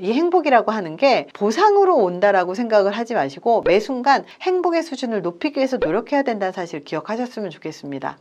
이 행복이라고 하는 게 보상으로 온다라고 생각을 하지 마시고 매 순간 행복의 수준을 높이기 위해서 노력해야 된다는 사실을 기억하셨으면 좋겠습니다.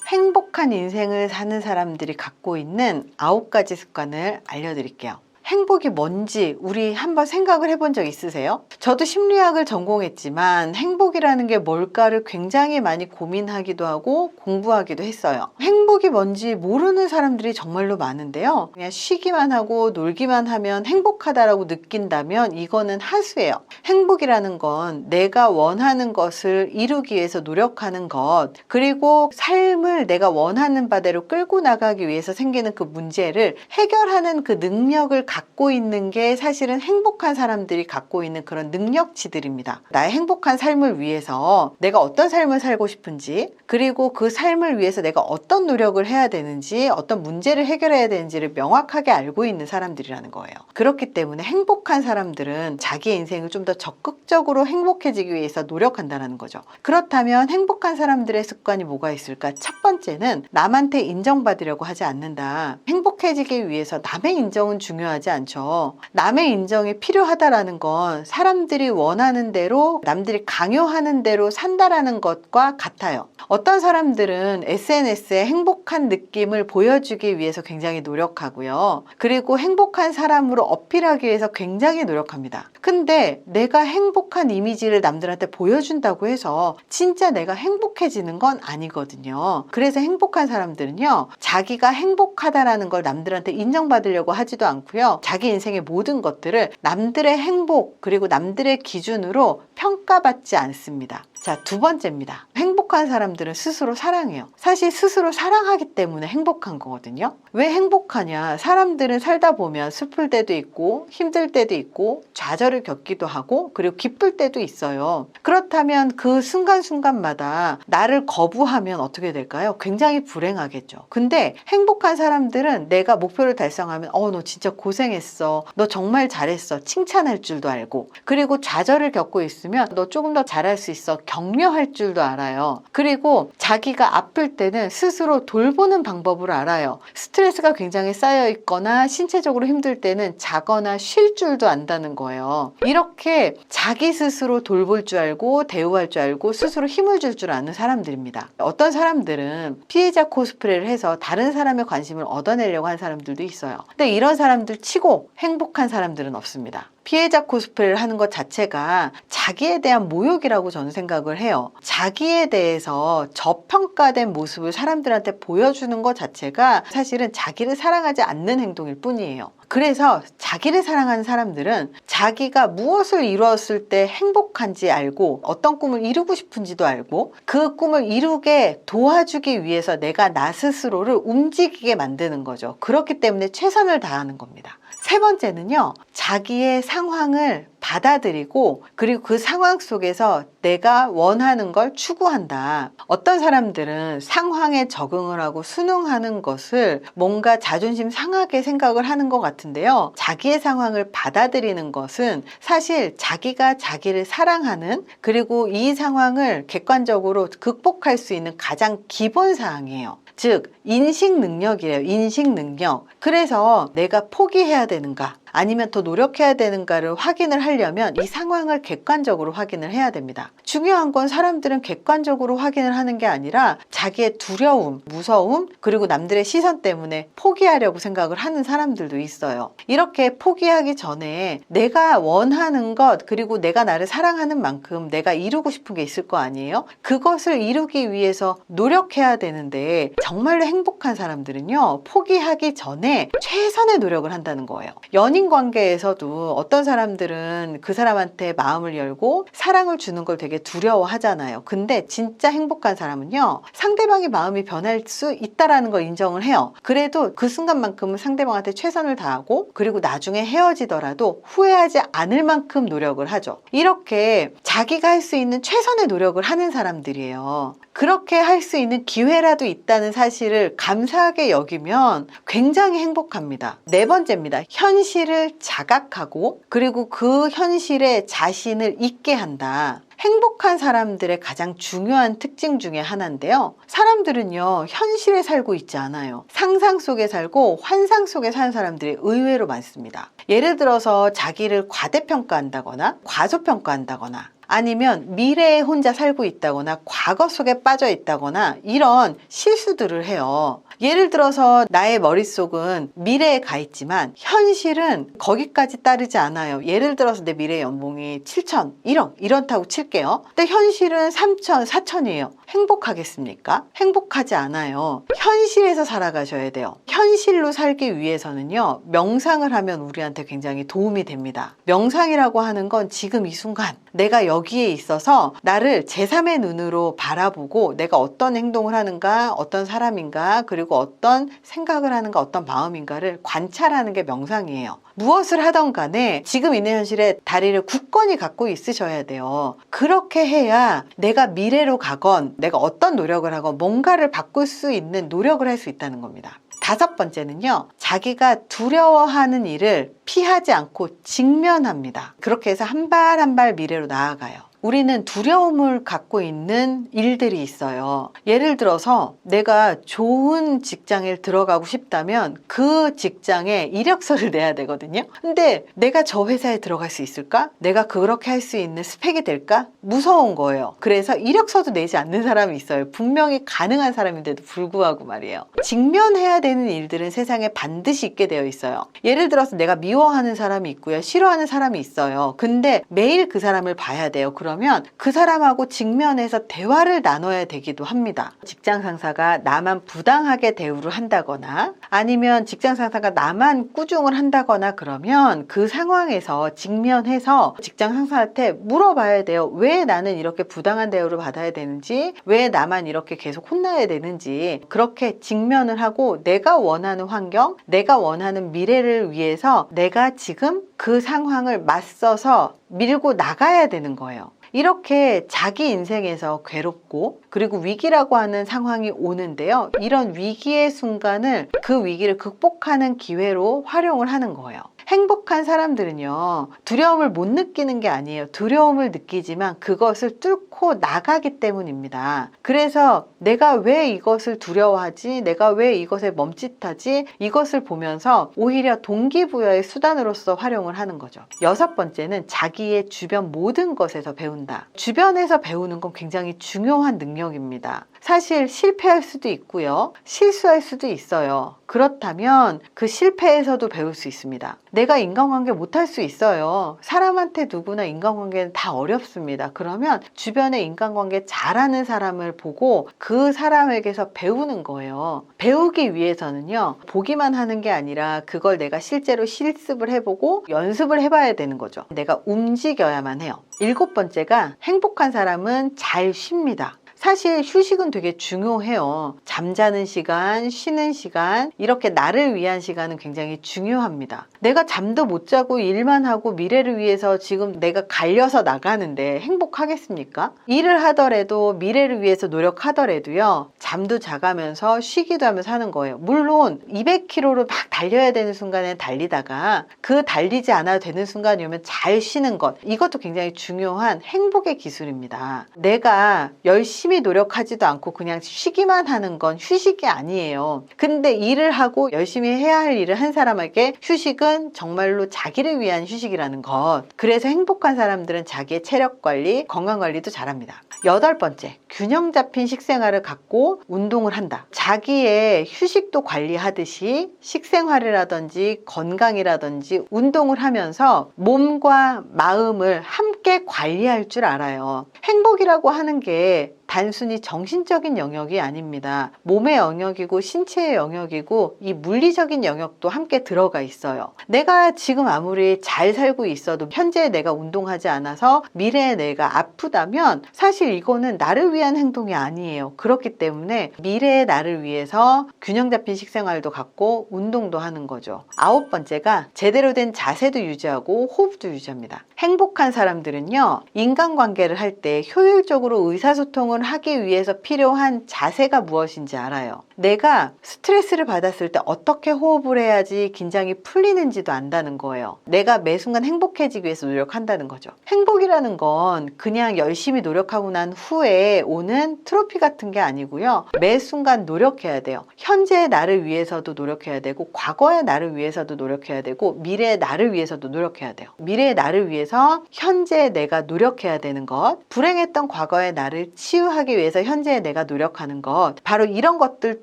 행복한 인생을 사는 사람들이 갖고 있는 9가지 습관을 알려드릴게요. 행복이 뭔지 우리 한번 생각을 해본 적 있으세요? 저도 심리학을 전공했지만 행복이라는 게 뭘까를 굉장히 많이 고민하기도 하고 공부하기도 했어요. 행복이 뭔지 모르는 사람들이 정말로 많은데요. 그냥 쉬기만 하고 놀기만 하면 행복하다라고 느낀다면 이거는 하수예요. 행복이라는 건 내가 원하는 것을 이루기 위해서 노력하는 것, 그리고 삶을 내가 원하는 바대로 끌고 나가기 위해서 생기는 그 문제를 해결하는 그 능력을 갖고 있는 게 사실은 행복한 사람들이 갖고 있는 그런 능력치들입니다. 나의 행복한 삶을 위해서 내가 어떤 삶을 살고 싶은지, 그리고 그 삶을 위해서 내가 어떤 노력을 해야 되는지, 어떤 문제를 해결해야 되는지를 명확하게 알고 있는 사람들이라는 거예요. 그렇기 때문에 행복한 사람들은 자기의 인생을 좀 더 적극적으로 행복해지기 위해서 노력한다는 거죠. 그렇다면 행복한 사람들의 습관이 뭐가 있을까? 첫 번째는 남한테 인정받으려고 하지 않는다. 행복해지기 위해서 남의 인정은 중요하지 않죠. 남의 인정이 필요하다라는 건 사람들이 원하는 대로, 남들이 강요하는 대로 산다라는 것과 같아요. 어떤 사람들은 SNS에 행복한 느낌을 보여주기 위해서 굉장히 노력하고요. 그리고 행복한 사람으로 어필하기 위해서 굉장히 노력합니다. 근데 내가 행복한 이미지를 남들한테 보여준다고 해서 진짜 내가 행복해지는 건 아니거든요. 그래서 행복한 사람들은요, 자기가 행복하다라는 걸 남들한테 인정받으려고 하지도 않고요. 자기 인생의 모든 것들을 남들의 행복, 그리고 남들의 기준으로 평가받지 않습니다. 자, 두 번째입니다. 행복한 사람들은 스스로 사랑해요. 사실 스스로 사랑하기 때문에 행복한 거거든요. 왜 행복하냐? 사람들은 살다 보면 슬플 때도 있고 힘들 때도 있고 좌절을 겪기도 하고 그리고 기쁠 때도 있어요. 그렇다면 그 순간순간마다 나를 거부하면 어떻게 될까요? 굉장히 불행하겠죠. 근데 행복한 사람들은 내가 목표를 달성하면 너 진짜 고생했어. 너 정말 잘했어. 칭찬할 줄도 알고, 그리고 좌절을 겪고 있으면 너 조금 더 잘할 수 있어. 격려할 줄도 알아요. 그리고 자기가 아플 때는 스스로 돌보는 방법을 알아요. 스트레스가 굉장히 쌓여 있거나 신체적으로 힘들 때는 자거나 쉴 줄도 안다는 거예요. 이렇게 자기 스스로 돌볼 줄 알고 대우할 줄 알고 스스로 힘을 줄 줄 아는 사람들입니다. 어떤 사람들은 피해자 코스프레를 해서 다른 사람의 관심을 얻어내려고 하는 사람들도 있어요. 근데 이런 사람들 치고 행복한 사람들은 없습니다. 피해자 코스프레를 하는 것 자체가 자기에 대한 모욕이라고 저는 생각을 해요. 자기에 대해서 저평가된 모습을 사람들한테 보여주는 것 자체가 사실은 자기를 사랑하지 않는 행동일 뿐이에요. 그래서 자기를 사랑하는 사람들은 자기가 무엇을 이루었을 때 행복한지 알고 어떤 꿈을 이루고 싶은지도 알고 그 꿈을 이루게 도와주기 위해서 내가 나 스스로를 움직이게 만드는 거죠. 그렇기 때문에 최선을 다하는 겁니다. 세 번째는요, 자기의 상황을 받아들이고 그리고 그 상황 속에서 내가 원하는 걸 추구한다. 어떤 사람들은 상황에 적응을 하고 순응하는 것을 뭔가 자존심 상하게 생각을 하는 것 같은데요. 자기의 상황을 받아들이는 것은 사실 자기가 자기를 사랑하는, 그리고 이 상황을 객관적으로 극복할 수 있는 가장 기본 사항이에요. 즉 인식 능력이에요. 인식 능력. 그래서 내가 포기해야 되는가 아니면 더 노력해야 되는가를 확인을 하려면 이 상황을 객관적으로 확인을 해야 됩니다. 중요한 건 사람들은 객관적으로 확인을 하는 게 아니라 자기의 두려움, 무서움, 그리고 남들의 시선 때문에 포기하려고 생각을 하는 사람들도 있어요. 이렇게 포기하기 전에 내가 원하는 것, 그리고 내가 나를 사랑하는 만큼 내가 이루고 싶은 게 있을 거 아니에요? 그것을 이루기 위해서 노력해야 되는데 정말로 행복한 사람들은요, 포기하기 전에 최선의 노력을 한다는 거예요. 연인 관계에서도 어떤 사람들은 그 사람한테 마음을 열고 사랑을 주는 걸 되게 두려워하잖아요. 근데 진짜 행복한 사람은요, 상대방의 마음이 변할 수 있다라는 걸 인정을 해요. 그래도 그 순간만큼은 상대방한테 최선을 다하고 그리고 나중에 헤어지더라도 후회하지 않을 만큼 노력을 하죠. 이렇게 자기가 할 수 있는 최선의 노력을 하는 사람들이에요. 그렇게 할 수 있는 기회라도 있다는 사실을 감사하게 여기면 굉장히 행복합니다. 네 번째입니다. 현실을 자각하고 그리고 그 현실에 자신을 있게 한다. 행복한 사람들의 가장 중요한 특징 중에 하나인데요. 사람들은요, 현실에 살고 있지 않아요. 상상 속에 살고 환상 속에 사는 사람들이 의외로 많습니다. 예를 들어서 자기를 과대평가한다거나 과소평가한다거나 아니면 미래에 혼자 살고 있다거나 과거 속에 빠져 있다거나 이런 실수들을 해요. 예를 들어서 나의 머릿속은 미래에 가 있지만 현실은 거기까지 따르지 않아요. 예를 들어서 내 미래 연봉이 7천, 1억 이렇다고 칠게요. 근데 현실은 3천, 4천이에요. 행복하겠습니까? 행복하지 않아요. 현실에서 살아가셔야 돼요. 현실로 살기 위해서는요, 명상을 하면 우리한테 굉장히 도움이 됩니다. 명상이라고 하는 건 지금 이 순간 내가 여기에 있어서 나를 제3의 눈으로 바라보고 내가 어떤 행동을 하는가, 어떤 사람인가, 그리고 어떤 생각을 하는가, 어떤 마음인가를 관찰하는 게 명상이에요. 무엇을 하던 간에 지금 있는 현실에 다리를 굳건히 갖고 있으셔야 돼요. 그렇게 해야 내가 미래로 가건 내가 어떤 노력을 하건 뭔가를 바꿀 수 있는 노력을 할 수 있다는 겁니다. 5번째는요, 자기가 두려워하는 일을 피하지 않고 직면합니다. 그렇게 해서 한 발 한 발 미래로 나아가요. 우리는 두려움을 갖고 있는 일들이 있어요. 예를 들어서 내가 좋은 직장에 들어가고 싶다면 그 직장에 이력서를 내야 되거든요. 근데 내가 저 회사에 들어갈 수 있을까? 내가 그렇게 할 수 있는 스펙이 될까? 무서운 거예요. 그래서 이력서도 내지 않는 사람이 있어요. 분명히 가능한 사람인데도 불구하고 말이에요. 직면해야 되는 일들은 세상에 반드시 있게 되어 있어요. 예를 들어서 내가 미워하는 사람이 있고요. 싫어하는 사람이 있어요. 근데 매일 그 사람을 봐야 돼요. 그러면 그 사람하고 직면해서 대화를 나눠야 되기도 합니다. 직장 상사가 나만 부당하게 대우를 한다거나 아니면 직장 상사가 나만 꾸중을 한다거나 그러면 그 상황에서 직면해서 직장 상사한테 물어봐야 돼요. 왜 나는 이렇게 부당한 대우를 받아야 되는지, 왜 나만 이렇게 계속 혼나야 되는지, 그렇게 직면을 하고 내가 원하는 환경, 내가 원하는 미래를 위해서 내가 지금 그 상황을 맞서서 밀고 나가야 되는 거예요. 이렇게 자기 인생에서 괴롭고 그리고 위기라고 하는 상황이 오는데요. 이런 위기의 순간을 그 위기를 극복하는 기회로 활용을 하는 거예요. 행복한 사람들은요, 두려움을 못 느끼는 게 아니에요. 두려움을 느끼지만 그것을 뚫고 나가기 때문입니다. 그래서 내가 왜 이것을 두려워하지? 내가 왜 이것에 멈칫하지? 이것을 보면서 오히려 동기부여의 수단으로서 활용을 하는 거죠. 6번째는 자기의 주변 모든 것에서 배운다. 주변에서 배우는 건 굉장히 중요한 능력입니다. 사실 실패할 수도 있고요. 실수할 수도 있어요. 그렇다면 그 실패에서도 배울 수 있습니다. 내가 인간관계 못할 수 있어요. 사람한테 누구나 인간관계는 다 어렵습니다. 그러면 주변에 인간관계 잘하는 사람을 보고 그 사람에게서 배우는 거예요. 배우기 위해서는요, 보기만 하는 게 아니라 그걸 내가 실제로 실습을 해보고 연습을 해봐야 되는 거죠. 내가 움직여야만 해요. 7번째가 행복한 사람은 잘 쉽니다. 사실 휴식은 되게 중요해요. 잠자는 시간, 쉬는 시간, 이렇게 나를 위한 시간은 굉장히 중요합니다. 내가 잠도 못 자고 일만 하고 미래를 위해서 지금 내가 갈려서 나가는데 행복하겠습니까? 일을 하더라도 미래를 위해서 노력하더라도요, 잠도 자가면서 쉬기도 하면서 하는 거예요. 물론 200km를 막 달려야 되는 순간에 달리다가 그 달리지 않아도 되는 순간이 오면 잘 쉬는 것, 이것도 굉장히 중요한 행복의 기술입니다. 내가 열심히 노력하지도 않고 그냥 쉬기만 하는 건 휴식이 아니에요. 근데 일을 하고 열심히 해야 할 일을 한 사람에게 휴식은 정말로 자기를 위한 휴식이라는 것. 그래서 행복한 사람들은 자기의 체력 관리, 건강 관리도 잘합니다. 8번째, 균형 잡힌 식생활을 갖고 운동을 한다. 자기의 휴식도 관리하듯이 식생활이라든지 건강이라든지 운동을 하면서 몸과 마음을 함께 관리할 줄 알아요. 행복이라고 하는 게 단순히 정신적인 영역이 아닙니다. 몸의 영역이고 신체의 영역이고 이 물리적인 영역도 함께 들어가 있어요. 내가 지금 아무리 잘 살고 있어도 현재 내가 운동하지 않아서 미래에 내가 아프다면 사실 이거는 나를 위한 행동이 아니에요. 그렇기 때문에 미래의 나를 위해서 균형 잡힌 식생활도 갖고 운동도 하는 거죠. 9번째가 제대로 된 자세도 유지하고 호흡도 유지합니다. 행복한 사람들은요, 인간관계를 할 때 효율적으로 의사소통을 행동을 하기 위해서 필요한 자세가 무엇인지 알아요. 내가 스트레스를 받았을 때 어떻게 호흡을 해야지 긴장이 풀리는지도 안다는 거예요. 내가 매 순간 행복해지기 위해서 노력한다는 거죠. 행복이라는 건 그냥 열심히 노력하고 난 후에 오는 트로피 같은 게 아니고요. 매 순간 노력해야 돼요. 현재의 나를 위해서도 노력해야 되고, 과거의 나를 위해서도 노력해야 되고, 미래의 나를 위해서도 노력해야 돼요. 미래의 나를 위해서 현재의 내가 노력해야 되는 것, 불행했던 과거의 나를 치유하기 위해서 현재의 내가 노력하는 것, 바로 이런 것들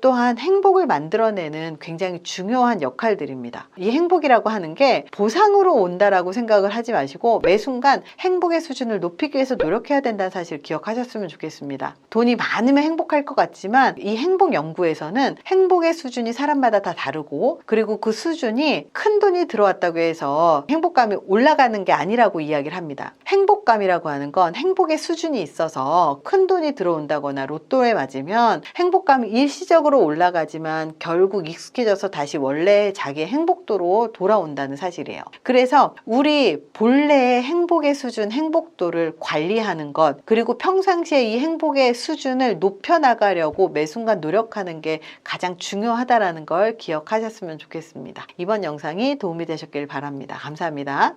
또한 행복을 만들어내는 굉장히 중요한 역할들입니다. 이 행복이라고 하는 게 보상으로 온다라고 생각을 하지 마시고, 매 순간 행복의 수준을 높이기 위해서 노력해야 된다는 사실 기억하셨으면 좋겠습니다. 돈이 많으면 행복할 것 같지만 이 행복 연구에서는 행복의 수준이 사람마다 다 다르고, 그리고 그 수준이 큰 돈이 들어왔다고 해서 행복감이 올라가는 게 아니라고 이야기를 합니다. 행복감이라고 하는 건 행복의 수준이 있어서 큰 돈이 들어온다거나 로또에 맞으면 행복감이 일시적으로 올라가지만 결국 익숙해져서 다시 원래 자기의 행복도로 돌아온다는 사실이에요. 그래서 우리 본래의 행복의 수준, 행복도를 관리하는 것, 그리고 평상시에 이 행복의 수준을 높여나가려고 매 순간 노력하는 게 가장 중요하다는 걸 기억하셨으면 좋겠습니다. 이번 영상이 도움이 되셨길 바랍니다. 감사합니다.